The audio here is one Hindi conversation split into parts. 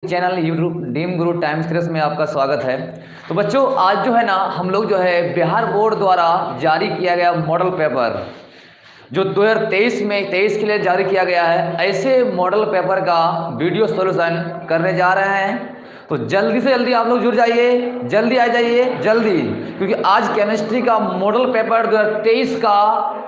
चैनल यूट्यूब ड्रीम गुरु टाइम्स क्रेस में आपका स्वागत है। तो बच्चों आज जो है ना हम लोग जो है बिहार बोर्ड द्वारा जारी किया गया मॉडल पेपर जो 2023 में 23 के लिए जारी किया गया है, ऐसे मॉडल पेपर का वीडियो सॉल्यूशन करने जा रहे हैं। तो जल्दी से जल्दी आप लोग जुड़ जाइए, जल्दी आ जाइए जल्दी, क्योंकि आज केमिस्ट्री का मॉडल पेपर 2023 का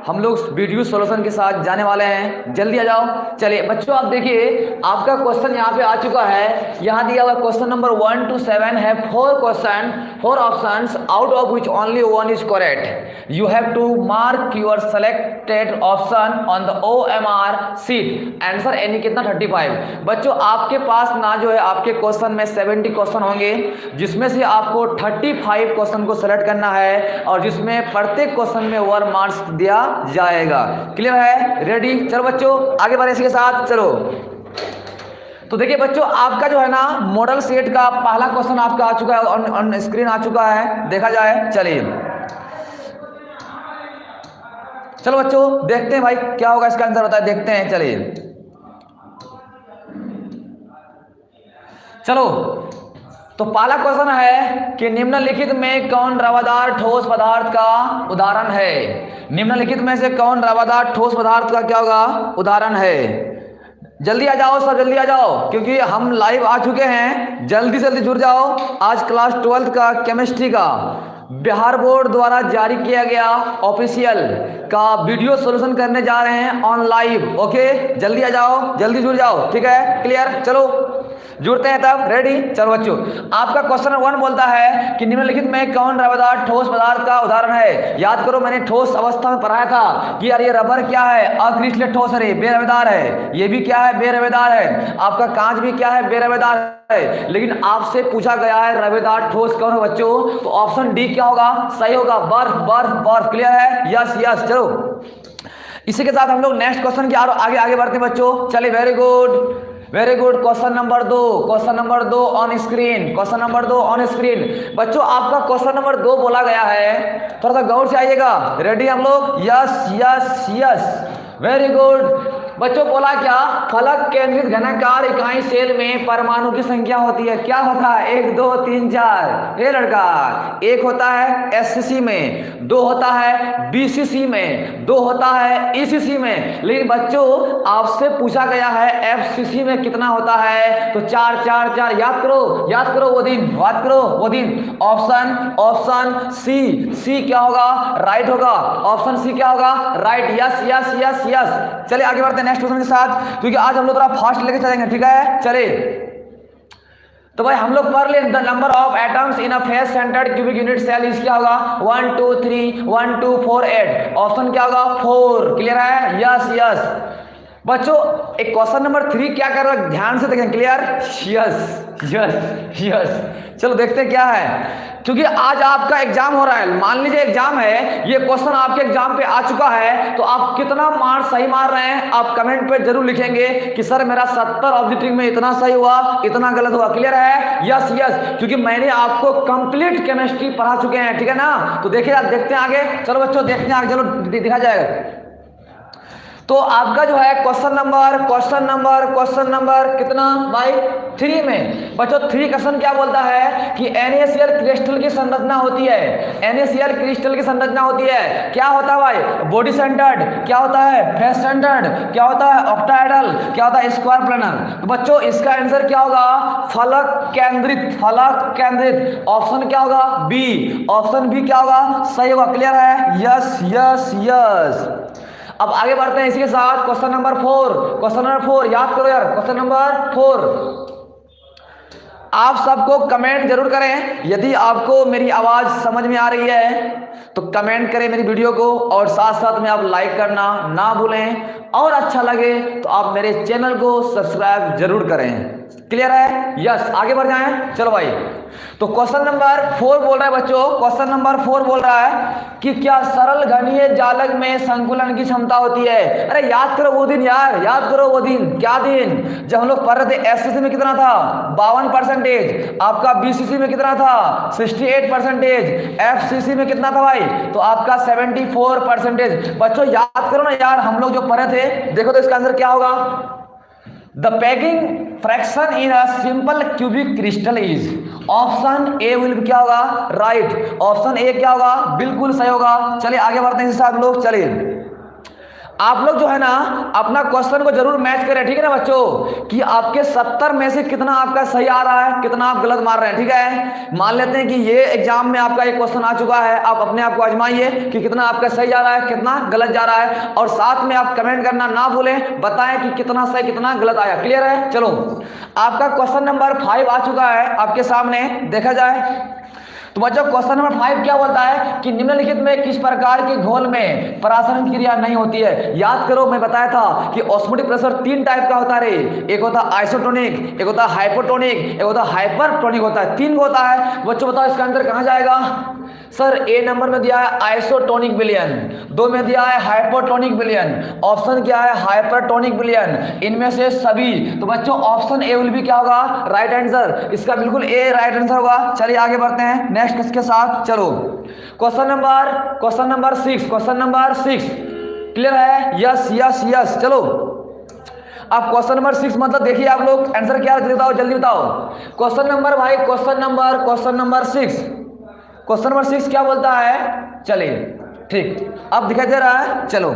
हम लोग वीडियो सॉल्यूशन के साथ जाने वाले हैं। जल्दी आ जाओ। चलिए बच्चों आप देखिए आपका क्वेश्चन यहाँ पे आ चुका है। यहाँ दिया हुआ क्वेश्चन नंबर 1 to 7 है। 4 options out of which only one is correct. You have to mark your selected option on the OMR sheet. Answer any कितना 35। बच्चों आपके पास ना जो है आपके क्वेश्चन में 70 क्वेश्चन होंगे, जिसमें से आपको 35 क्वेश्चन को सेलेक्ट करना है और जिसमें प्रत्येक क्वेश्चन में 1 मार्क्स दिया जाएगा। क्लियर है? रेडी? चलो बच्चों आगे बढ़े इसके साथ। चलो तो देखिए बच्चों आपका जो है ना मॉडल सेट का पहला क्वेश्चन आपका आ चुका है, ऑन स्क्रीन आ चुका है, देखा जाए। चलिए चलो बच्चों देखते हैं भाई क्या होगा इसका आंसर होता है, देखते हैं। चलिए चलो तो पहला क्वेश्चन है कि निम्नलिखित में कौन रवादार ठोस पदार्थ का उदाहरण है। निम्नलिखित में से कौन रवादार ठोस पदार्थ का क्या होगा उदाहरण है। जल्दी आ जाओ सब, जल्दी आ जाओ क्योंकि हम लाइव आ चुके हैं। जल्दी से जल्दी जुड़ जाओ। आज क्लास 12th का केमिस्ट्री का बिहार बोर्ड द्वारा जारी किया गया ऑफिशियल का वीडियो सॉल्यूशन करने जा रहे हैं ऑन लाइव। ओके जल्दी आ जाओ, जल्दी जुड़ जाओ। ठीक है? क्लियर? चलो जुड़ते हैं तब। रेडी? चलो बच्चों आपका क्वेश्चन 1 बोलता है कि निम्नलिखित में कौन रवादार ठोस पदार्थ का उदाहरण है। याद करो मैंने ठोस अवस्था में पढ़ाया था कि यार ये रबर क्या है, अक्रिस्टलीय ठोस है, बेरवेदार है। ये भी क्या है? बेरवेदार है। आपका कांच भी क्या है? बेरवेदार है। लेकिन आपसे पूछा गया है रवेदार ठोस कौन है बच्चों, तो ऑप्शन डी क्या होगा? सही होगा, बर्फ बर्फ बर्फ। क्लियर है? Yes yes. चलो इसी के साथ हम लोग नेक्स्ट क्वेश्चन की आगे आगे बढ़ते हैं बच्चों। चलिए very good very good. Question number 2, question number 2 on screen, question number 2 on screen. बच्चों आपका क्वेश्चन नंबर 2 बोला गया है, थोड़ा सा गौर से आइएगा। रेडी हम लोग? Yes yes yes very good. बच्चों बोला क्या? फलक केंद्रित घनाकार इकाई सेल में परमाणु की संख्या होती है। क्या होता है? 1 2 3 4। ये लड़का 1 होता है SCC में, 2 होता है BCC में, 2 होता है ECC में। लेकिन बच्चों आपसे पूछा गया है FCC में कितना होता है, तो 4 4 4। याद करो, याद करो वो दिन, याद करो वो दिन। ऑप्शन सी क्या होगा? राइट होगा। ऑप्शन सी क्या होगा? Right. Yes yes yes yes. चलिए आगे बढ़ते हैं नेक्स्ट क्वेश्चन के साथ, क्योंकि आज हम लोग थोड़ा फास्ट लेके चलेंगे। ठीक है? चलिए तो भाई हम लोग पढ़ ले the number of atoms in a face centred cubic unit cell is क्या होगा? 1 2 3 1 2 4 8। ऑप्शन क्या होगा? 4। क्लियर है? Yes yes. बच्चों एक क्वेश्चन नंबर 3 क्या कर रहा है, ध्यान से देखें। क्लियर? Yes yes yes. चलो देखते हैं क्या है, क्योंकि आज आपका एग्जाम हो रहा है। मान लीजिए एग्जाम है, ये क्वेश्चन आपके एग्जाम पे आ चुका है, तो आप कितना मार्क्स सही मार रहे हैं आप कमेंट पे जरूर लिखेंगे कि सर मेरा 70 ऑब्जेक्टिव में इतना सही हुआ, इतना गलत हुआ। क्लियर है? Yes yes. क्योंकि मैंने आपको कंप्लीट केमिस्ट्री पढ़ा चुके हैं। ठीक है ना? तो देखिए देखते हैं आगे। चलो बच्चों देखते हैं आगे। चलो दिखा जाएगा। तो आपका जो है क्वेश्चन नंबर कितना भाई? 3 में। बच्चों 3 क्वेश्चन क्या बोलता है कि NaCl क्रिस्टल की संरचना होती है। NaCl क्रिस्टल की संरचना होती है। क्या होता है भाई? Body centred. क्या होता है? Face centred. क्या होता है? ऑक्टाहेड्रल। क्या होता है? Square planar. तो बच्चों इसका आंसर क्या होगा? फलक केंद्रित। फलक केंद्रित। ऑप्शन क्या होगा? बी। ऑप्शन बी क्या होगा? सही होगा। क्लियर है? Yes yes yes. अब आगे बढ़ते हैं इसी के साथ। क्वेश्चन नंबर 4, क्वेश्चन नंबर 4 याद करो यार। क्वेश्चन नंबर 4 आप सबको कमेंट जरूर करें। यदि आपको मेरी आवाज समझ में आ रही है तो कमेंट करें मेरी वीडियो को, और साथ साथ में आप लाइक करना ना भूलें, और अच्छा लगे तो आप मेरे चैनल को सब्सक्राइब जरूर करें। क्लियर है? यस। आगे बढ़ जाएं। चलो भाई तो क्वेश्चन नंबर 4 बोल रहा है बच्चों, क्वेश्चन नंबर 4 बोल रहा है कि क्या सरल घनीय जालक में संकुलन की क्षमता होती है। अरे याद करो वो दिन यार, याद करो वो दिन। क्या दिन? जब हम लोग पढ़ रहे थे SCC में कितना था? 52%। आपका BCC में कितना था? 68%। FCC में कितना था भाई? तो आपका 74%। बच्चों याद करो ना यार, हम लोग जो पढ़े थे, देखो तो इसका आंसर क्या होगा? The packing fraction in a simple cubic crystal is, option A will क्या होगा, राइट, ऑप्शन ए क्या होगा, बिल्कुल सही होगा। चलिए आगे बढ़ते हैं इससे आप लोग। चलिए आप लोग जो है ना अपना क्वेश्चन को जरूर मैच करें, ठीक है ना बच्चों, कि आपके 70 में से कितना आपका सही आ रहा है, कितना आप गलत मार रहे हैं, ठीक है। मान लेते हैं कि ये एग्जाम में आपका एक क्वेश्चन आ चुका है, आप अपने आप को आजमाइए कि कितना आपका सही जा रहा है, कितना गलत जा रहा है, और साथ में आप कमेंट करना ना भूलें, बताएं कि कितना सही कितना गलत आया। क्लियर है? चलो आपका क्वेश्चन नंबर 5 आ चुका है आपके सामने, देखा जाए तो बच्चों क्वेश्चन नंबर 5 क्या बोलता है कि निम्नलिखित में किस प्रकार के घोल में परासरण क्रिया नहीं होती है। याद करो मैं बताया था कि ऑस्मोटिक प्रेशर 3 टाइप का होता है रे, एक होता है आइसोटोनिक, एक होता है हाइपोटोनिक, एक होता है हाइपरटोनिक होता है, 3 होता है। बच्चों बताओ इसका आंसर कहां जाएगा। सर ए नंबर में दिया है आइसोटोनिक विलयन, 2 में दिया है हाइपोटोनिक विलयन, ऑप्शन क्या है हाइपरटोनिक विलयन, इनमें से सभी। तो बच्चों ऑप्शन ए विल भी क्या होगा, राइट आंसर, इसका बिल्कुल ए राइट आंसर होगा। चलिए आगे बढ़ते हैं नेक्स्ट इसके साथ। चलो question number 6, question number 6 clear है, यस यस यस। चलो अब क्वेश्चन नंबर 6 मतलब देखिए आप लोग आंसर क्या है, बताओ जल्दी बताओ। क्वेश्चन नंबर भाई क्वेश्चन नंबर 6, क्वेश्चन नंबर 6 क्या बोलता है। चलिए ठीक अब दिखाई दे रहा है। चलो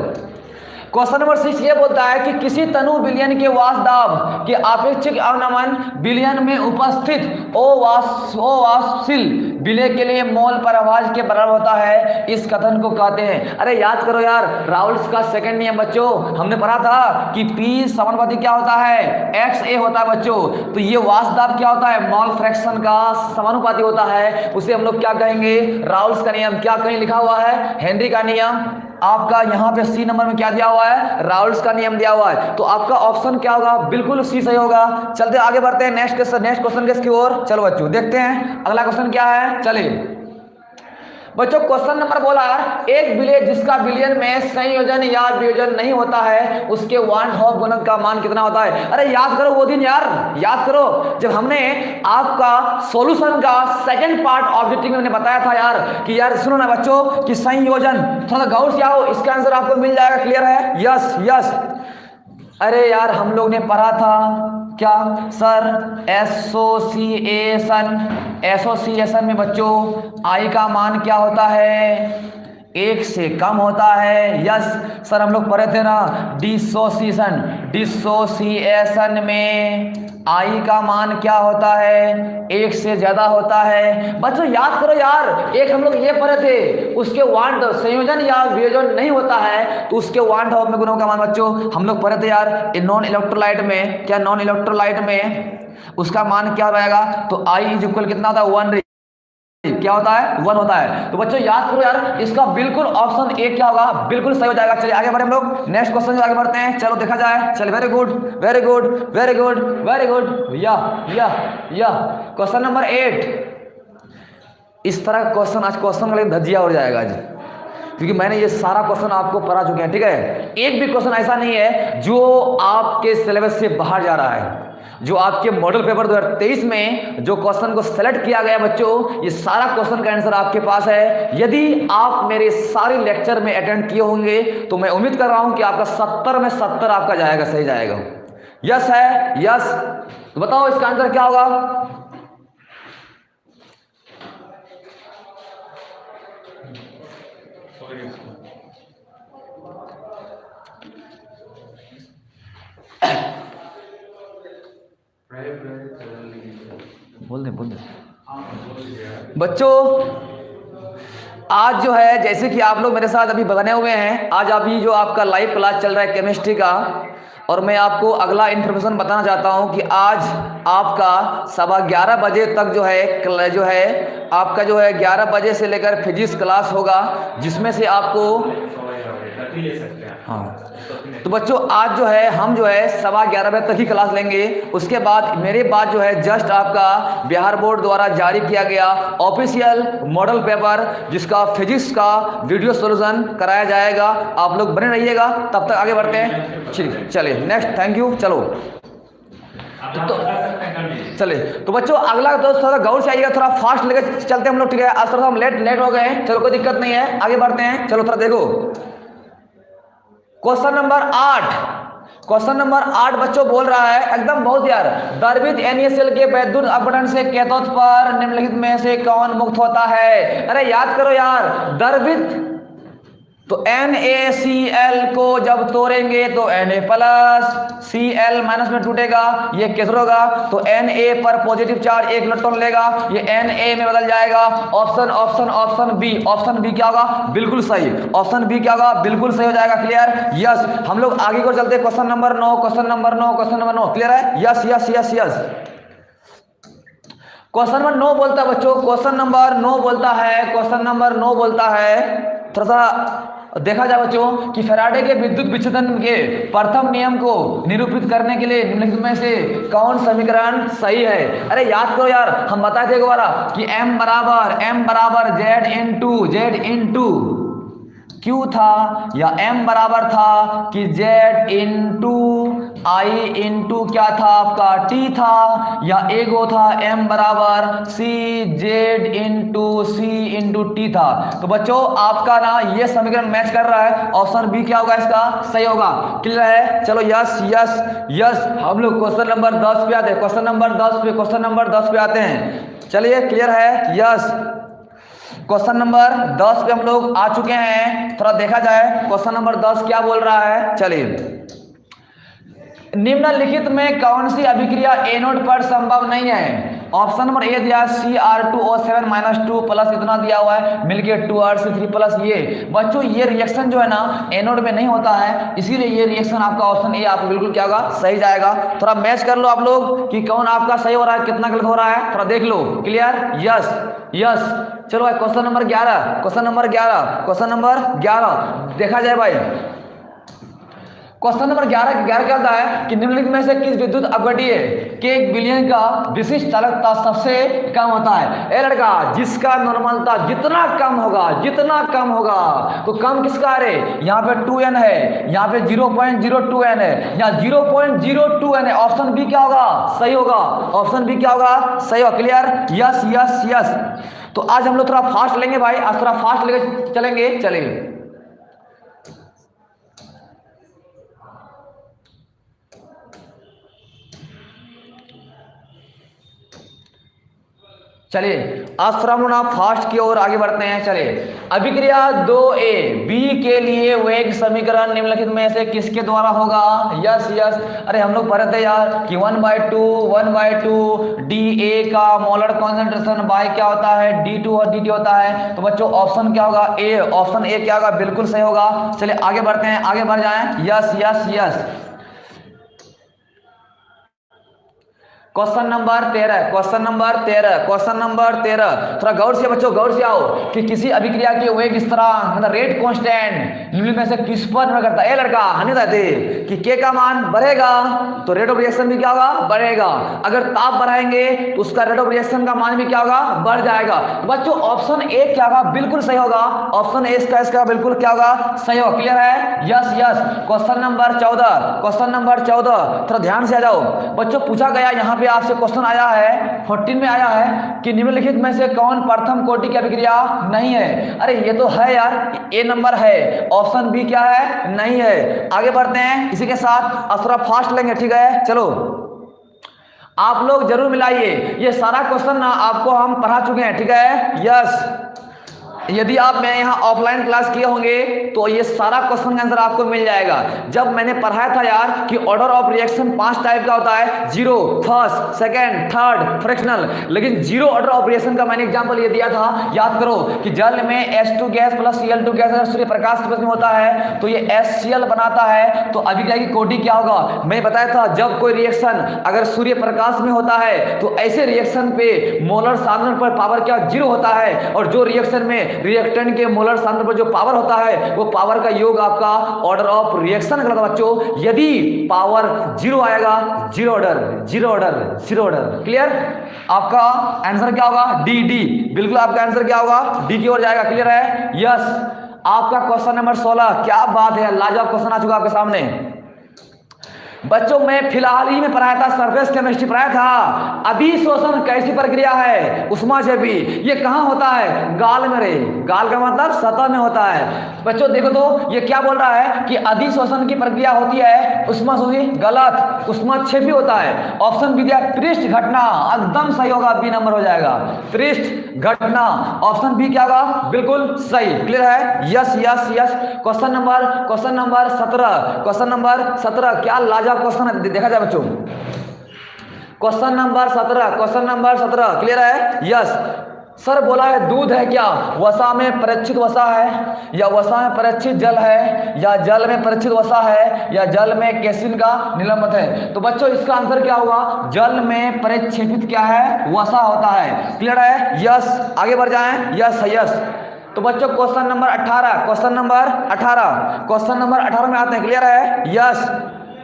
क्वेश्चन नंबर 6 ये बोलता है कि किसी तनु विलयन के वाष्प दाब के आपेक्षिक अवनमन विलयन में उपस्थित अवाष्पशील विलय के लिए मोल पर आवाज के बराबर होता है, इस कथन को कहते हैं। अरे याद करो यार, राउल्स का सेकंड नियम बच्चों हमने पढ़ा था कि P समानुपाती क्या होता है, XA होता है बच्चों। तो ये वाष्प दाब क्या होता है, मोल फ्रैक्शन का समानुपाती होता है, उसे हम लोग क्या कहेंगे, राउल्स का नियम। क्या कहीं लिखा हुआ है, हेनरी का नियम। आपका यहाँ पे सी नंबर में क्या दिया हुआ है, राउल्स का नियम दिया हुआ है। तो आपका ऑप्शन क्या होगा, बिल्कुल सी सही होगा। चलते आगे बढ़ते हैं नेक्स्ट क्वेश्चन की ओर। चलो बच्चों देखते हैं अगला क्वेश्चन क्या है। चलिए बच्चों क्वेश्चन नंबर बोला एक विलय जिसका विलयन में संयोजन या वियोजन नहीं होता है उसके वान हॉफ गुणक का मान कितना होता है। अरे याद करो वो दिन यार, याद करो जब हमने आपका सॉल्यूशन का सेकंड पार्ट ऑब्जेक्टिव में हमने बताया था यार कि यार सुनो ना बच्चों कि संयोजन, थोड़ा गौर से आओ, इसका आंसर आपको मिल जाएगा। क्लियर है, यस यस। अरे यार हम लोग ने पढ़ा था क्या सर, एसोसिएशन में बच्चों आई का मान क्या होता है, 1 से कम होता है। यस सर हम लोग पढ़े थे ना, डिसोसिएशन में आई का मान क्या होता है, 1 से ज्यादा होता है। बच्चों याद करो यार, एक हम लोग ये पढ़े थे उसके वांट संयोजन या वियोजन नहीं होता है तो उसके वांट ऑफ में गुणों का मान बच्चों हम लोग पढ़े थे यार नॉन इलेक्ट्रोलाइट में। क्या नॉन इलेक्ट्रोलाइट में उसका मान क्या रहेगा, तो आई इज इक्वल कितना होता है, 1 क्या होता है, 1 होता है। तो बच्चों याद करो यार, इसका बिल्कुल ऑप्शन ए क्या होगा, बिल्कुल सही हो जाएगा। चलिए आगे बढ़े हम लोग नेक्स्ट क्वेश्चन आगे बढ़ते हैं। चलो देखा जाए। चलिए very good very good very good very good. या क्वेश्चन नंबर 8। इस तरह का क्वेश्चन आज क्वेश्चन का धज्जिया हो जाएगा आज, क्योंकि मैंने ये सारा क्वेश्चन आपको पढ़ा चुके हैं, ठीक है। एक भी क्वेश्चन ऐसा नहीं है जो आपके सिलेबस से बाहर जा रहा है। जो आपके मॉडल पेपर 2023 में जो क्वेश्चन को सेलेक्ट किया गया बच्चों, ये सारा क्वेश्चन का आंसर आपके पास है। यदि आप मेरे सारे लेक्चर में अटेंड किए होंगे तो मैं उम्मीद कर रहा हूं कि आपका 70 में 70 आपका जाएगा, सही जाएगा। यस है, यस। तो बताओ इसका आंसर क्या होगा। बोल दे बच्चों, आज जो है जैसे कि आप लोग मेरे साथ अभी बने हुए हैं, आज अभी जो आपका लाइव क्लास चल रहा है केमिस्ट्री का, और मैं आपको अगला इन्फॉर्मेशन बताना चाहता हूं कि आज आपका 11:15 बजे तक जो है आपका जो है 11 बजे से लेकर फिजिक्स क्लास होगा, जिसमें से आपको हाँ। तो बच्चों आज जो है हम जो है 11:15 बजे तक ही क्लास लेंगे। उसके बाद मेरे बाद जो है जस्ट आपका बिहार बोर्ड द्वारा जारी किया गया ऑफिशियल मॉडल पेपर, जिसका फिजिक्स का वीडियो सॉल्यूशन कराया जाएगा। आप लोग बने रहिएगा, तब तक आगे बढ़ते हैं। चलिए नेक्स्ट, थैंक यू। चलो चले तो बच्चों अगला दोस्त थोड़ा गौर से आइएगा, थोड़ा फास्ट लेकर चलते हम लोग, ठीक है। आज थोड़ा हम लेट हो गए हैं, चलो कोई दिक्कत नहीं है, आगे बढ़ते हैं। चलो थोड़ा देखो क्वेश्चन नंबर 8। क्वेश्चन नंबर 8 बच्चों बोल रहा है एकदम बहुत यार, द्रवित NaCl के वैद्युत अपघटन से कैथोड पर निम्नलिखित में से कौन मुक्त होता है? अरे याद करो यार, द्रवित तो NaCl को जब तोड़ेंगे तो Na प्लस Cl माइनस में टूटेगा, ये कैथोड होगा तो Na पर पॉजिटिव चार्ज एक इलेक्ट्रॉन लेगा, ये Na में बदल जाएगा। Option option option B, option B क्या होगा? बिल्कुल सही, ऑप्शन बी क्या होगा? बिल्कुल सही हो जाएगा। क्लियर? यस। हम लोग आगे को चलते, question number 9, question number 9, question number 9 clear है? Yes yes yes yes. Question number 9 बोलता है बच्चों, क्वेश्चन नंबर 9 बोलता है, क्वेश्चन नंबर 9 बोलता है, थोड़ा सा देखा जाए बच्चों कि फैराडे के विद्युत विच्छेदन के प्रथम नियम को निरूपित करने के लिए निम्नलिखित में से कौन समीकरण सही है? अरे याद करो यार, हम बताए थे एक बार कि M बराबर Z इंटू Q था, या M बराबर था कि Z इंटू I इंटू क्या था आपका T था, या एगो था M बराबर CZ into C into T था। तो बच्चों आपका ना ये समीकरण मैच कर रहा है, ऑप्शन बी क्या होगा इसका? सही होगा। क्लियर है? चलो यस यस यस। हम लोग क्वेश्चन नंबर 10 पे आते हैं, क्वेश्चन नंबर 10 पे आते हैं। चलिए क्लियर है? यस। क्वेश्चन नंबर 10 पे हम लोग आ चुके हैं, थोड़ा देखा जाए क्वेश्चन नंबर 10 क्या बोल रहा है। चलिए, निम्नलिखित में कौन सी अभिक्रिया एनोड पर संभव नहीं है? ऑप्शन नंबर ए दिया Cr2O7 -2 प्लस इतना दिया हुआ है मिलके 2R3 प्लस ये। बच्चों ये रिएक्शन जो है ना एनोड में नहीं होता है, इसीलिए ये रिएक्शन आपका ऑप्शन ए आपको बिल्कुल क्या होगा? सही जाएगा। थोड़ा मैच कर लो आप लोग कि कौन आपका सही हो रहा है, कितना गलत हो रहा है, थोड़ा देख लो। क्लियर? Yes yes. चलो भाई question number 11, question number 11, question number 11 देखा जाए भाई। क्वेश्चन नंबर 11 क्या होता है कि निम्नलिखित में से किस विद्युत अपघटीय के एक विलयन का विशिष्ट चालकता सबसे कम होता है? ए लड़का, जिसका नॉर्मलता जितना कम होगा तो कम किसका है? यहाँ पे 2n है, यहाँ पे 0.02n है, यहाँ 0.02n है। ऑप्शन बी क्या होगा? सही होगा। ऑप्शन बी क्या होगा? सही होगा। क्लियर? Yes yes yes. तो आज हम लोग थोड़ा फास्ट लेंगे भाई, आज थोड़ा फास्ट लेके चलेंगे। चलिए चलिए आज थोड़ा हम लोग फास्ट की ओर आगे बढ़ते हैं। चलिए, अभिक्रिया 2A B के लिए वेग समीकरण निम्नलिखित में से किसके द्वारा होगा? Yes yes. अरे हम लोग पढ़े थे यार कि 1/2 dA का मोलर कॉन्सेंट्रेशन बाय क्या होता है? D2 और dt होता है। तो बच्चों ऑप्शन क्या होगा? ए। ऑप्शन ए क्या होगा? बिल्कुल सही होगा। चलिए आगे बढ़ते हैं, आगे बढ़ जाएं। Yes yes yes. Question number 13, question number 13, question number 13 थोड़ा गौर से बच्चों, गौर से आओ कि किसी अभिक्रिया के वेग इस तरह मतलब रेट कांस्टेंट निम्न में से किस पर निर्भर करता है? ए लड़का हनी रहते कि के का मान बढ़ेगा तो रेट ऑफ रिएक्शन भी क्या होगा? बढ़ेगा। अगर ताप बढ़ाएंगे तो उसका रेट ऑफ रिएक्शन का मान भी क्या होगा? बढ़ जाएगा। तो बच्चों ऑप्शन ए क्या होगा? बिल्कुल सही होगा। ऑप्शन ए इसका बिल्कुल क्या होगा? सही होगा। क्लियर है? Yes yes. Question number 14, question number 14 थोड़ा ध्यान से आ जाओ बच्चों। पूछा गया यहाँ पे आपसे क्वेश्चन आया है 14 में आया है कि निम्नलिखित में से कौन प्रथम कोटि की अभिक्रिया नहीं है? अरे ये तो है यार, ए नंबर है। ऑप्शन बी क्या है? नहीं है। आगे बढ़ते हैं इसी के साथ, अब थोड़ा फास्ट लेंगे। ठीक है चलो, आप लोग जरूर मिलाइए। ये सारा क्वेश्चन ना आपको हम पढ़ा चुके हैं। ठीक है? यस। यदि आप मैं यहाँ ऑफलाइन क्लास किए होंगे तो ये सारा क्वेश्चन का आंसर आपको मिल जाएगा। जब मैंने पढ़ाया था यार कि ऑर्डर ऑफ रिएक्शन 5 टाइप का होता है, 0, फर्स्ट, सेकंड, थर्ड, फ्रैक्शनल। लेकिन 0 ऑर्डर ऑफ रिएक्शन का मैंने एग्जांपल ये दिया था, याद करो कि जल में H2 gas plus Cl2 gas अगर सूर्य प्रकाश के में होता है तो ये HCl बनाता है। तो अभिक्रिया की कोटि क्या होगा? मैं बताया था जब कोई रिएक्शन अगर सूर्य प्रकाश में होता है तो ऐसे रिएक्शन पे मोलर सांद्रण पर पावर क्या 0 होता है, और जो रिएक्शन में रिएक्टेंट के मोलर सांद्रण पर जो पावर होता है वो पावर का योग आपका ऑर्डर ऑफ रिएक्शन कहलाता है बच्चों। यदि पावर 0 आएगा, 0 ऑर्डर, 0 ऑर्डर, 0 ऑर्डर। क्लियर? आपका आंसर क्या होगा? डी। डी बिल्कुल आपका आंसर क्या होगा? डी की ओर जाएगा। क्लियर है? यस। आपका क्वेश्चन नंबर 16, क्या बात है, लाजवाब क्वेश्चन आ चुका आपके सामने। बच्चों मैं फिलहाल ही में पढ़ाया था, सरफेस केमिस्ट्री पढ़ाया था। अधिशोषण कैसी प्रक्रिया है? ऊष्माक्षेपी। ये कहाँ होता है? गाल में रे। गाल का मतलब सतह में होता है। बच्चों देखो तो ये क्या बोल रहा है कि अधिशोषण की प्रक्रिया होती है ऊष्माक्षेपी। गलत, ऊष्माक्षेपी होता है। ऑप्शन बी दिया पृष्ठ घटना, एकदम सही होगा, बी नंबर हो जाएगा। पृष्ठ घटना, ऑप्शन बी क्या होगा? बिल्कुल सही। क्लियर है? Yes yes yes. Question number 17, question number 17 क्या लाजवाब क्वेश्चन है, देखा जाए बच्चों। क्वेश्चन नंबर 17 क्लियर है? यस। सर बोला है दूध है क्या? वसा में परिक्षित वसा है, या वसा में परिक्षित जल है, या जल में परिक्षित वसा है, या जल में केसिन का निलंबित है। तो बच्चों इसका आंसर क्या होगा? जल में परिक्षेपित क्या है? वसा होता है। क्लियर है? यस। आगे बढ़ जाएं। Yes yes. तो बच्चों क्वेश्चन नंबर 18 में आते हैं। क्लियर है? यस।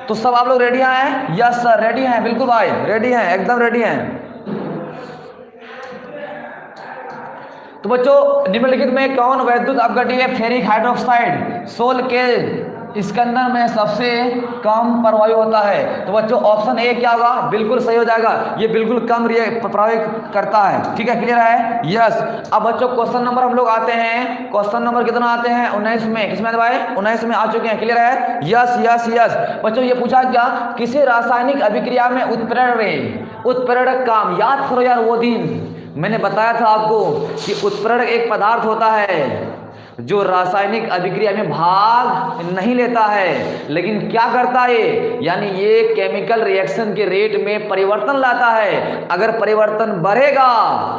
तो सब आप लोग रेडी हैं? यस सर रेडी हैं, बिल्कुल भाई रेडी हैं, एकदम रेडी हैं। तो बच्चों निम्नलिखित में कौन वैद्युत अपघटनीय फेरिक हाइड्रोक्साइड सोल के स्कंदन में सबसे कम प्रभावी होता है? तो बच्चों ऑप्शन ए क्या होगा? बिल्कुल सही हो जाएगा। ये बिल्कुल कम प्रभावी करता है। ठीक है? क्लियर है? यस। अब बच्चों क्वेश्चन नंबर हम लोग आते हैं, क्वेश्चन नंबर कितना आते हैं? 19 में। किसमें आते भाई? 19 में आ चुके हैं। क्लियर है? Yes yes yes. बच्चों ये पूछा क्या? किसी रासायनिक अभिक्रिया में उत्प्रेरक काम, याद करो यार वो दिन मैंने बताया था आपको कि उत्प्रेरक एक पदार्थ होता है जो रासायनिक अभिक्रिया में भाग नहीं लेता है, लेकिन क्या करता है, यानी ये केमिकल रिएक्शन के रेट में परिवर्तन लाता है। अगर परिवर्तन बढ़ेगा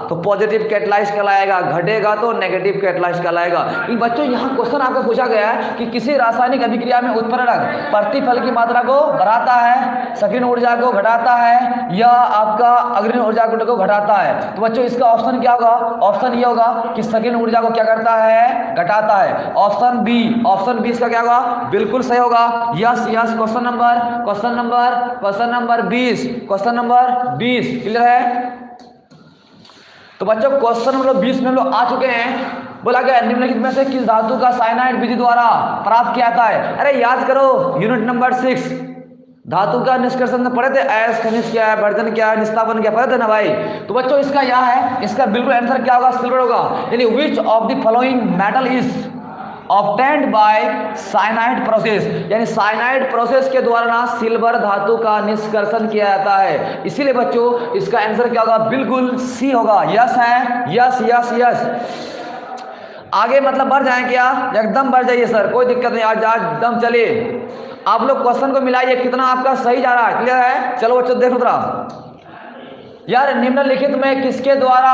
तो पॉजिटिव कैटालाइज कहलाएगा, घटेगा तो नेगेटिव कैटालाइज कहलाएगा। इन बच्चों यहाँ क्वेश्चन आपको पूछा गया है कि किसी रासायनिक अभिक्रिया में उत्प्रेरक प्रतिफल की मात्रा को बढ़ाता है, सक्रिय ऊर्जा को घटाता है, या आपका अग्रणी ऊर्जा को घटाता है। तो बच्चों इसका ऑप्शन क्या होगा? ऑप्शन ये होगा कि सक्रिय ऊर्जा को क्या करता है? घटाता है। ऑप्शन बी इसका क्या होगा? बिल्कुल सही होगा। Yes yes. Question number 20 clear है? तो बच्चों क्वेश्चन नंबर 20 में हम लोग आ चुके हैं। बोला गया निम्नलिखित में से किस धातु का साइनाइड विधि द्वारा प्राप्त किया जाता है? अरे याद करो यूनिट नंबर 6 धातु का निष्कर्षण पढ़े थे। एस खनिज क्या है, वर्जन क्या है, निस्तापन क्या, पढ़े थे ना भाई? तो बच्चों इसका यह है, इसका बिल्कुल आंसर क्या होगा? सिल्वर होगा। यानी which of the following metal is obtained by cyanide process, यानी साइनाइड प्रोसेस के द्वारा ना सिल्वर धातु का निष्कर्षण किया जाता है। इसीलिए बच्चों इसका आंसर क्या होगा? बिल्कुल सी होगा। यस है? Yes yes yes. आगे मतलब बढ़ जाए क्या? एकदम बढ़ जाइए सर, कोई दिक्कत नहीं, आज एकदम चलिए। आप लोग क्वेश्चन को मिलाइए कितना आपका सही जा रहा है। क्लियर है? चलो बच्चों देखो जरा यार, निम्नलिखित में किसके द्वारा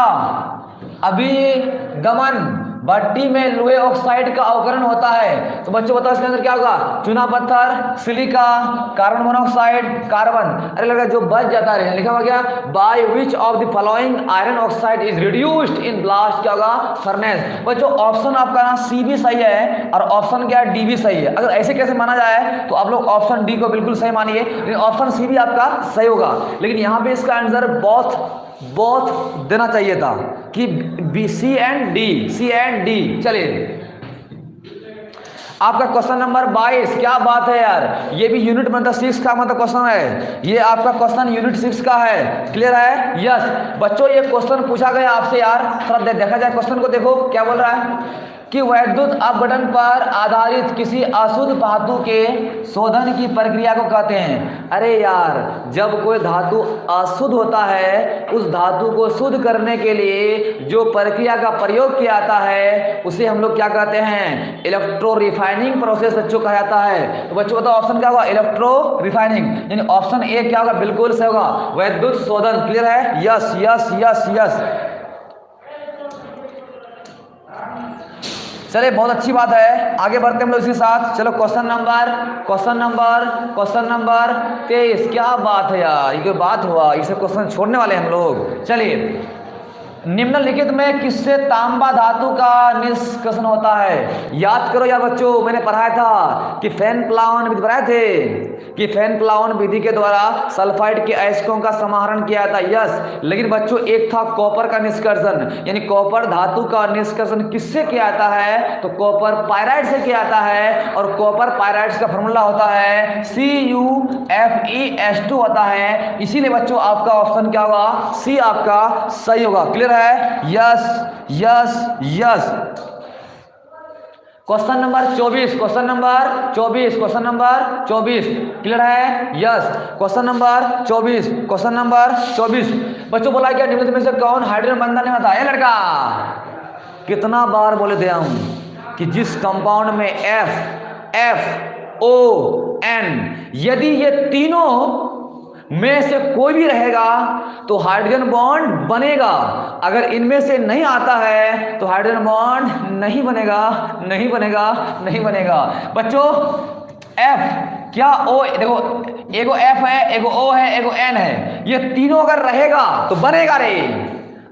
अभिगमन भट्टी में लोहे ऑक्साइड का अवकरण होता है? तो बच्चों बताओ इसके अंदर क्या होगा? चूना पत्थर, सिलिका, कार्बन मोनोऑक्साइड, कार्बन। अरे लगा जो बच जाता है लिखा हुआ क्या? By which of the following iron oxide is reduced in blast, क्या होगा? फर्नेस। बच्चों ऑप्शन आपका ना सी भी सही है और ऑप्शन क्या है? डी भी सही है। अगर ऐसे कैसे माना जाए तो आप लोग ऑप्शन डी को बिल्कुल सही मानिए, लेकिन ऑप्शन सी भी आपका सही होगा। लेकिन यहाँ पे इसका आंसर बहुत देना चाहिए था कि बी, सी एंड डी। चलिए आपका क्वेश्चन नंबर 22 क्या बात है यार, ये भी यूनिट मतलब 6 का मतलब क्वेश्चन है। ये आपका क्वेश्चन यूनिट 6 का है। क्लियर है? यस। बच्चों ये क्वेश्चन पूछा गया आपसे यार, थोड़ा देखा जाए क्वेश्चन को, देखो क्या बोल रहा है कि वैद्युत अपघटन पर आधारित किसी अशुद्ध धातु के शोधन की प्रक्रिया को कहते हैं। अरे यार जब कोई धातु अशुद्ध होता है, उस धातु को शुद्ध करने के लिए जो प्रक्रिया का प्रयोग किया जाता है उसे हम लोग क्या कहते हैं? इलेक्ट्रो रिफाइनिंग प्रोसेस बच्चों कहा जाता है। तो बच्चों बताओ ऑप्शन क्या होगा? इलेक्ट्रो रिफाइनिंग, यानी ऑप्शन ए क्या होगा? बिल्कुल सही होगा, वैद्युत शोधन। क्लियर है? Yes yes yes yes. चलिए बहुत अच्छी बात है, आगे बढ़ते हम लोग इसके साथ। चलो क्वेश्चन नंबर 23। क्या बात है यार, ये कोई बात हुआ? इसे क्वेश्चन छोड़ने वाले हम लोग। चलिए निम्नलिखित में किससे तांबा धातु का निष्कर्षण होता है? याद करो यार बच्चों, मैंने पढ़ाया था कि फैन प्लावन विधि पढ़ाए थे कि फैन प्लावन विधि के द्वारा सल्फाइड के अयस्कों का समाहरण किया था। यस, लेकिन बच्चों एक था कॉपर का निष्कर्षण, यानी कॉपर धातु का निष्कर्षण किससे किया जाता है? तो कॉपर पायराइड से किया जाता है, और कॉपर पायराइड का फॉर्मूला होता है CuFeS2 होता है। इसीलिए बच्चों आपका ऑप्शन क्या होगा? सी आपका सही होगा। क्लियर है? Yes yes yes. Question number 24, question number 24, question number 24 clear है? Yes. Question number 24, question number 24 बच्चों बोला क्या निम्नलिखित में से कौन हाइड्रोजन बंधन नहीं होता है? लड़का कितना बार बोले दिया हूं कि जिस कंपाउंड में FON यदि ये तीनों में से कोई भी रहेगा तो हाइड्रोजन बॉन्ड बनेगा, अगर इनमें से नहीं आता है तो हाइड्रोजन बॉन्ड नहीं बनेगा, नहीं बनेगा, नहीं बनेगा। बच्चों F क्या O, देखो एगो F है, एगो O है, एगो N है, ये तीनों अगर रहेगा तो बनेगा रे,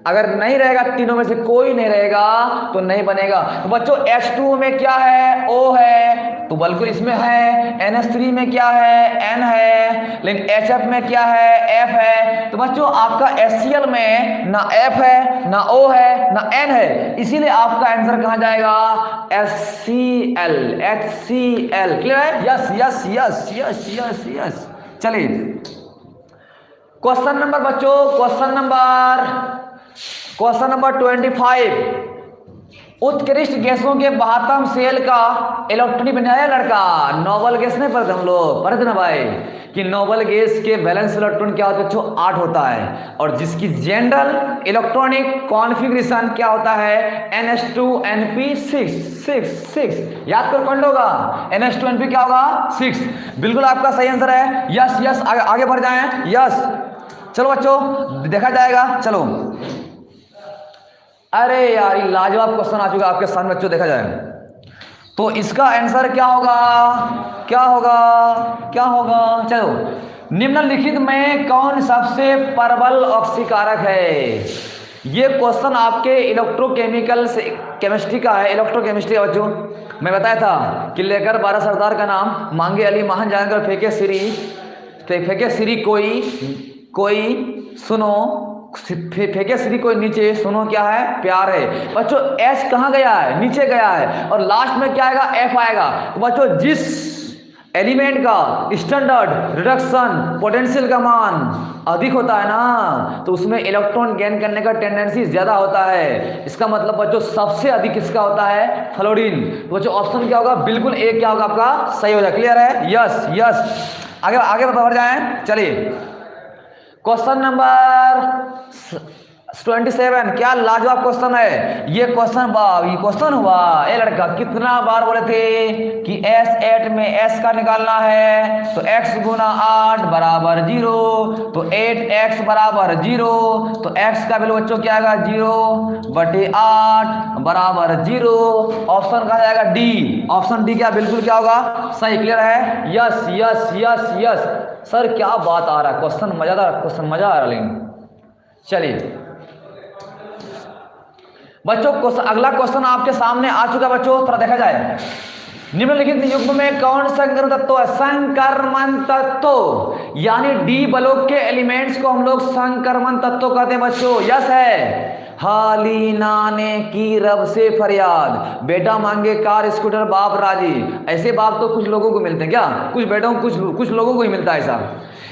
अगर नहीं रहेगा, तीनों में से कोई नहीं रहेगा तो नहीं बनेगा। तो बच्चों H2 में क्या है? O है, तो बिल्कुल इसमें है। NH3 में क्या है? N है, लेकिन HF में क्या है? F है। तो बच्चों आपका HCl में ना F है, ना O है, ना N है, इसीलिए आपका आंसर कहां जाएगा? HCl, HCl। क्लियर है? Yes yes yes yes yes yes. चलिए क्वेश्चन नंबर बच्चों, क्वेश्चन नंबर 25, उत्कृष्ट गैसों के बहातम सेल का इलेक्ट्रॉनिक बनाया लड़का। नोबल गैस नहीं पढ़ते हम लोग? पढ़ते ना भाई कि नोबल गैस के वैलेंस इलेक्ट्रॉन क्या होता है? 8 होता है, और जिसकी जनरल इलेक्ट्रॉनिक कॉन्फ़िगरेशन क्या होता है? NH2NP6। याद करो कौन होगा? NH2NP क्या होगा? 6। बिल्कुल आपका सही आंसर है। यस यस, आगे बढ़ जाएं। यस चलो बच्चों देखा जाएगा। चलो अरे यार ये लाजवाब क्वेश्चन आ चुका आपके सामने बच्चों, देखा जाए तो इसका आंसर क्या होगा? क्या होगा? क्या होगा? चलो निम्नलिखित में कौन सबसे प्रबल ऑक्सीकारक है? ये क्वेश्चन आपके इलेक्ट्रोकेमिकल से केमिस्ट्री का है, इलेक्ट्रोकेमिस्ट्री का बच्चों। मैं बताया था कि लेकर 12 सरदार का नाम मांगे अली महान जानकर फेंके सिरी कोई सुनो, फेंके श्री कोई नीचे, सुनो क्या है? प्यार है। बच्चों एच कहाँ गया है? नीचे गया है, और लास्ट में क्या आएगा? एफ आएगा। तो बच्चों जिस एलिमेंट का स्टैंडर्ड रिडक्शन पोटेंशियल का मान अधिक होता है ना, तो उसमें इलेक्ट्रॉन गेन करने का टेंडेंसी ज्यादा होता है। इसका मतलब बच्चों सबसे अधिक किसका होता है? फ्लोरीन। तो बच्चों ऑप्शन क्या होगा? बिल्कुल ए क्या होगा आपका? सही हो जाए। क्लियर है? Yes yes. आगे बढ़ जाए। चलिए क्वेश्चन नंबर 27, क्या लाजवाब क्वेश्चन है ये क्वेश्चन हुआ। ए लड़का कितना बार बोले थे कि S8 में S का निकालना है, तो x गुना 8 बराबर 0, तो 8x बराबर 0, तो x का वैल्यू बच्चों क्या आएगा? 0/8 बराबर 0। ऑप्शन कहा जाएगा डी। ऑप्शन डी क्या? बिल्कुल क्या होगा? सही। क्लियर है? Yes yes yes yes. Sir क्या बात आ रहा है, क्वेश्चन मजेदार, क्वेश्चन मजा आ रहा। लेकिन चलिए बच्चों अगला क्वेश्चन आपके सामने आ चुका बच्चों, थोड़ा देखा जाए। निम्नलिखित युग्म में कौन संक्रमण तत्व है? संक्रमण तत्व, यानी डी ब्लॉक के एलिमेंट्स को हम लोग संक्रमण तत्व कहते हैं बच्चों। यस है। हाली नाने की रब से फरियाद, बेटा मांगे कार स्कूटर बाप राजी। ऐसे बाप तो कुछ लोगों को मिलते हैं क्या? कुछ बेटों कुछ लोगों को ही मिलता है ऐसा।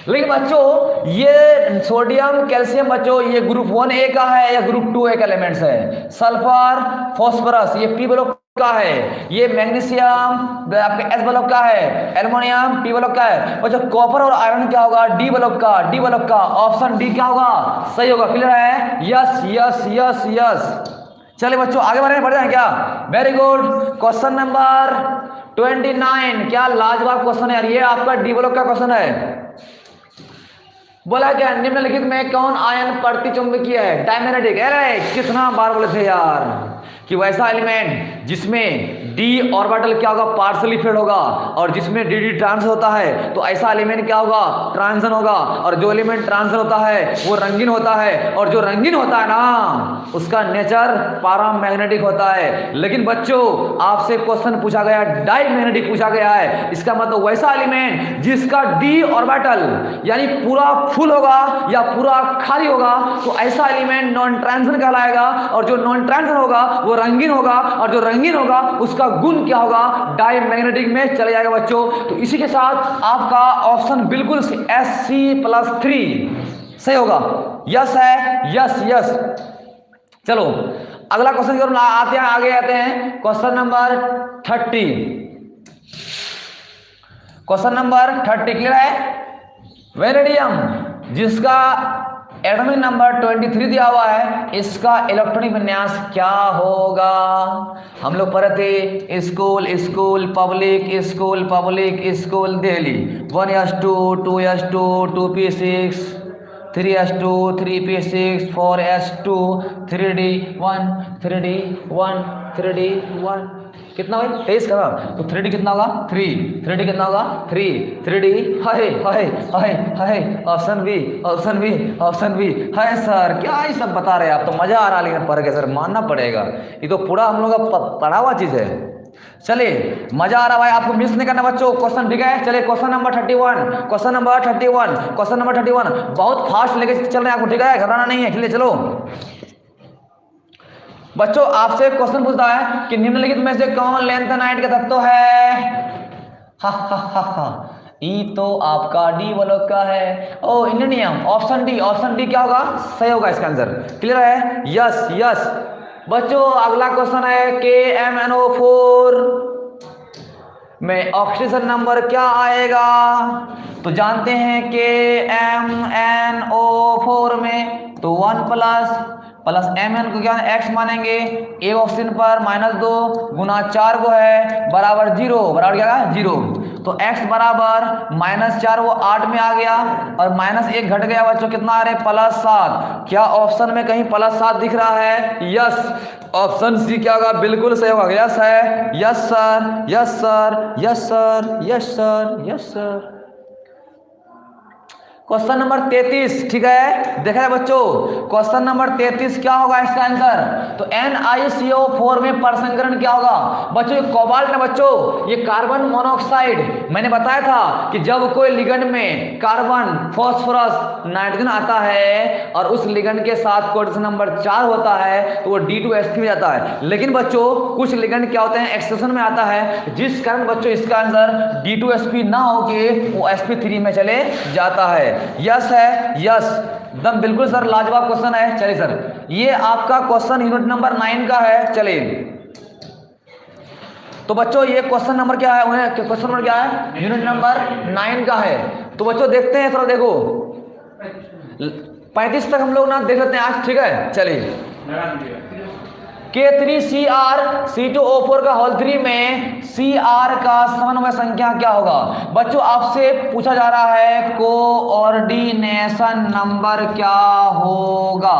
लेकिन बच्चों ये सोडियम कैल्शियम बच्चों ये ग्रुप 1A का है या ग्रुप 2A का एलिमेंट्स है। सल्फर फॉस्फोरस ये पी ब्लॉक का है। ये मैग्नीशियम आपके एस ब्लॉक का है। एल्युमिनियम पी ब्लॉक का है। बच्चों कॉपर और आयरन क्या होगा? डी ब्लॉक का। ऑप्शन डी क्या होगा? सही होगा। क्लियर है? Yes yes yes yes. चलिए बच्चों आगे बढ़ जाए क्या? Very good. क्वेश्चन नंबर 29, क्या लाजवाब क्वेश्चन है यार, ये आपका डी ब्लॉक का क्वेश्चन है। बोला क्या, निम्नलिखित में कौन आयन प्रतिचुंबकीय है, डायमैग्नेटिक। अरे कितना बार बोले थे यार कि वैसा एलिमेंट जिसमें डी ऑर्बिटल क्या होगा, पार्शली फिल्ड होगा, और जिसमें डी डी ट्रांस होता है तो ऐसा एलिमेंट क्या होगा, ट्रांसन होगा। और जो एलिमेंट ट्रांसन होता है वो रंगीन होता है, और जो रंगीन होता है ना उसका नेचर पैरामैग्नेटिक होता है। लेकिन बच्चों आपसे क्वेश्चन पूछा गया डायमैग्नेटिक पूछा गया है, इसका मतलब वैसा एलिमेंट जिसका डी ऑर्बिटल यानी पूरा फुल होगा या पूरा खाली होगा तो ऐसा एलिमेंट नॉन ट्रांसन कहलाएगा। और जो नॉन ट्रांसन होगा वो रंगीन होगा, और जो रंगीन होगा उसका गुण क्या होगा, डायमैग्नेटिक में चले जाएगा बच्चों। तो इसी के साथ आपका ऑप्शन बिल्कुल Sc+3 सही होगा। यस है, यस यस। चलो अगला क्वेश्चन की ओर आते हैं, आगे आते हैं। Question number 30, question number 30 clear है। वेनेडियम जिसका एटॉमिक नंबर 23 दिया हुआ है, इसका इलेक्ट्रॉनिक विन्यास क्या होगा। हम लोग पढ़े थे school school public school public school Delhi. 1s2 2s2 2p6 3s2 3p6 4s2 3d1 3d1 3d1 कितना भाई 23 का। तो 3d कितना होगा 3, 3d कितना होगा 3, 3d hi hi hi hi. Option B option B option B है सर। क्या ये सब बता रहे हैं आप, तो मजा आ रहा है लेकिन पढ़ के सर मानना पड़ेगा, ये तो पूरा हम लोग का पढ़ा हुआ चीज है। चलिए मजा आ रहा भाई, आपको मिस नहीं करना बच्चों क्वेश्चन, ठीक है। चलिए question number 31, question number 31, question number 31 बहुत फास्ट लेके चल रहे हैं आपको, ठीक है, घबराना नहीं है। चलिए चलो बच्चों आपसे क्वेश्चन पूछता है कि निम्नलिखित में से कौन लैंथेनाइट का तत्व है। हा हा हा हा, ई तो आपका डी ब्लॉक का है। Oh indium, option D, option D क्या होगा, सही होगा इसका आंसर। क्लियर है, यस यस। बच्चों अगला क्वेश्चन है KMnO4 में ऑक्सीजन नंबर क्या आएगा। तो जानते हैं KMnO4 में तो 1 प्लस Mn को क्या x मानेंगे, एक ऑक्सीजन पर -2 गुना 4 को है बराबर 0, बराबर क्या है 0। तो x बराबर -4 वो 8 में आ गया और -1 घट गया बच्चों, कितना आ रहे +7। क्या ऑप्शन में कहीं +7 दिख रहा है, यस। ऑप्शन सी क्या होगा, बिल्कुल सही होगा, यस है, yes sir yes sir yes sir yes sir yes sir. Question number 33, ठीक है, देखा है बच्चों क्वेश्चन नंबर 33 क्या होगा इसका आंसर। तो NiCO4 में परसंकरण क्या होगा बच्चों, ये कोबाल्ट है बच्चों, ये कार्बन मोनोऑक्साइड। मैंने बताया था कि जब कोई लिगेंड में कार्बन फॉस्फोरस नाइट्रोजन आता है और उस लिगेंड के साथ कोऑर्डिनेशन नंबर 4 होता है तो वो D2S3 में जाता है। लेकिन बच्चों कुछ लिगेंड क्या होते हैं, एक्सेशन में आता है, जिस कारण बच्चों इसका आंसर D2sp ना होके वो sp3 में चले जाता है। यस है, यस एकदम बिल्कुल सर, लाजवाब क्वेश्चन है। चलिए सर ये आपका क्वेश्चन यूनिट नंबर 9 का है। चलिए तो बच्चों ये क्वेश्चन नंबर क्या है, क्वेश्चन नंबर क्या है, यूनिट नंबर 9 का है। तो बच्चों देखते हैं, थोड़ा देखो 35 तक हम लोग ना देख लेते हैं आज, ठीक है। चलिए K3Cr2O4 का होल 3 में Cr का समन्वय संख्या क्या होगा। बच्चों आपसे पूछा जा रहा है कोऑर्डिनेशन नंबर क्या होगा,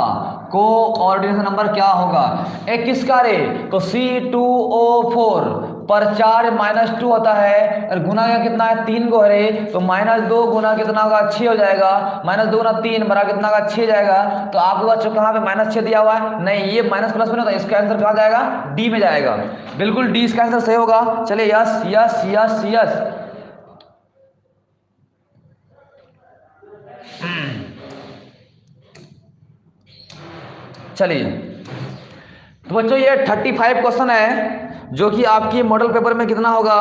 कोऑर्डिनेशन नंबर क्या होगा। एक किसका रे, तो C2O4 पर 4 -2 होता है और गुना का कितना है 3 को है, तो -2 गुना कितना होगा 6 हो जाएगा, -2 गुना 3 बराबर कितना होगा 6 जाएगा। तो आपको बच्चों कहाँ पे -6 दिया हुआ है, नहीं ये माइनस प्लस में होता है, इसका आंसर कहाँ जाएगा, डी में जाएगा। बिल्कुल डी इसका आंसर सही होगा। चलिए यस यस यस यस। चलिए तो बच्चों ये 35 क्वेश्चन है जो कि आपकी मॉडल पेपर में कितना होगा,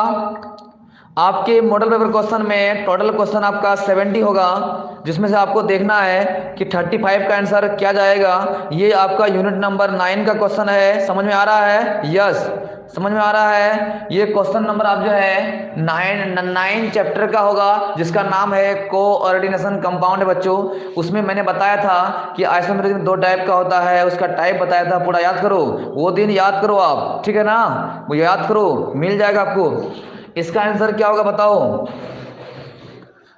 आपके मॉडल पेपर क्वेश्चन में टोटल क्वेश्चन आपका 70 होगा, जिसमें से आपको देखना है कि 35 का आंसर क्या जाएगा। ये आपका यूनिट नंबर 9 का क्वेश्चन है, समझ में आ रहा है, यस समझ में आ रहा है। ये क्वेश्चन नंबर आप जो है 9 चैप्टर का होगा, जिसका नाम है कोऑर्डिनेशन कंपाउंड है बच्चों। उसमें मैंने बताया था कि आइसोमेरिज्म 2 टाइप का होता है, उसका टाइप बताया था, पूरा याद करो, वो दिन याद करो आप, ठीक है ना, वो याद करो, मिल जाएगा आपको। इसका आंसर क्या होगा बताओ,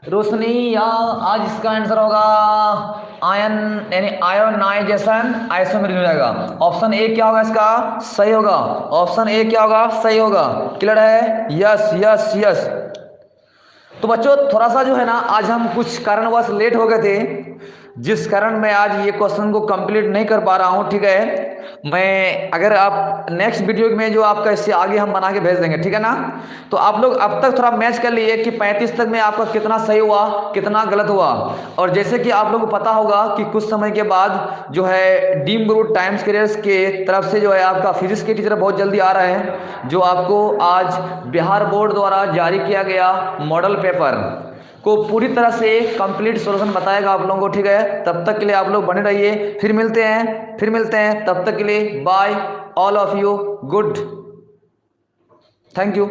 रोशनी, या आज इसका आंसर होगा आयन, यानी आयोनाइजेशन, आइसोमेरिक हो जाएगा। ऑप्शन ए क्या होगा इसका सही होगा, ऑप्शन ए क्या होगा सही होगा। क्लियर है? Yes yes yes. तो बच्चों थोड़ा सा जो है ना आज हम कुछ कारणवश लेट हो गए थे, जिस कारण मैं आज ये क्वेश्चन को कंप्लीट नहीं कर पा रहा हूँ। ठीक है, मैं अगर आप नेक्स्ट वीडियो में जो आपका इससे आगे हम बना के भेज देंगे, ठीक है ना। तो आप लोग अब तक थोड़ा मैच कर लिए कि 35 तक में आपका कितना सही हुआ कितना गलत हुआ। और जैसे कि आप लोग को पता होगा कि कुछ समय के बाद जो है डीम ग्रुप टाइम्स कैरियर्स के तरफ से जो है आपका फिजिक्स के टीचर बहुत जल्दी आ रहे हैं, जो आपको आज बिहार बोर्ड द्वारा जारी किया गया मॉडल पेपर को पूरी तरह से कंप्लीट सॉल्यूशन बताएगा आप लोगों को। ठीक है, तब तक के लिए आप लोग बने रहिए, फिर मिलते हैं, तब तक के लिए bye all of you, good, thank you.